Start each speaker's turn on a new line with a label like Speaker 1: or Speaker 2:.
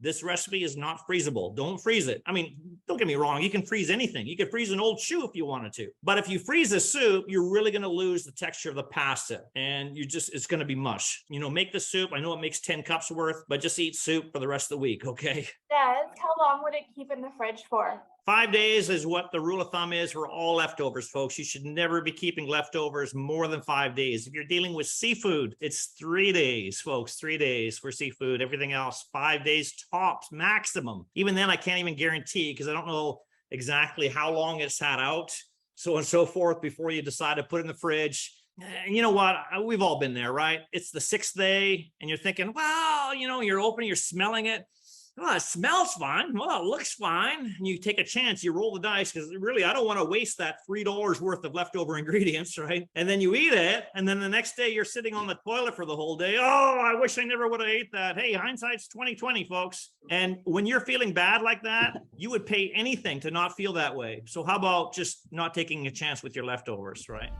Speaker 1: this recipe is not freezable. Don't freeze it. I mean, don't get me wrong. You can freeze anything. You could freeze an old shoe if you wanted to. But if you freeze a soup, you're really going to lose the texture of the pasta and it's going to be mush. You know, make the soup. I know it makes 10 cups worth, but just eat soup for the rest of the week. Okay.
Speaker 2: Dad, how long would it keep in the fridge for?
Speaker 1: 5 days is what the rule of thumb is for all leftovers, folks. You should never be keeping leftovers more than 5 days. If you're dealing with seafood, it's 3 days, folks, 3 days for seafood. Everything else, 5 days tops, maximum. Even then, I can't even guarantee because I don't know exactly how long it's sat out, so on and so forth, before you decide to put it in the fridge. And you know what? We've all been there, right? It's the 6th day and you're thinking, well, you know, you're opening, you're smelling it. Well, it smells fine. Well, it looks fine. And you take a chance, you roll the dice because really, I don't want to waste that $3 worth of leftover ingredients, right? And then you eat it. And then the next day you're sitting on the toilet for the whole day. Oh, I wish I never would have ate that. Hey, hindsight's 2020, folks. And when you're feeling bad like that, you would pay anything to not feel that way. So how about just not taking a chance with your leftovers, right?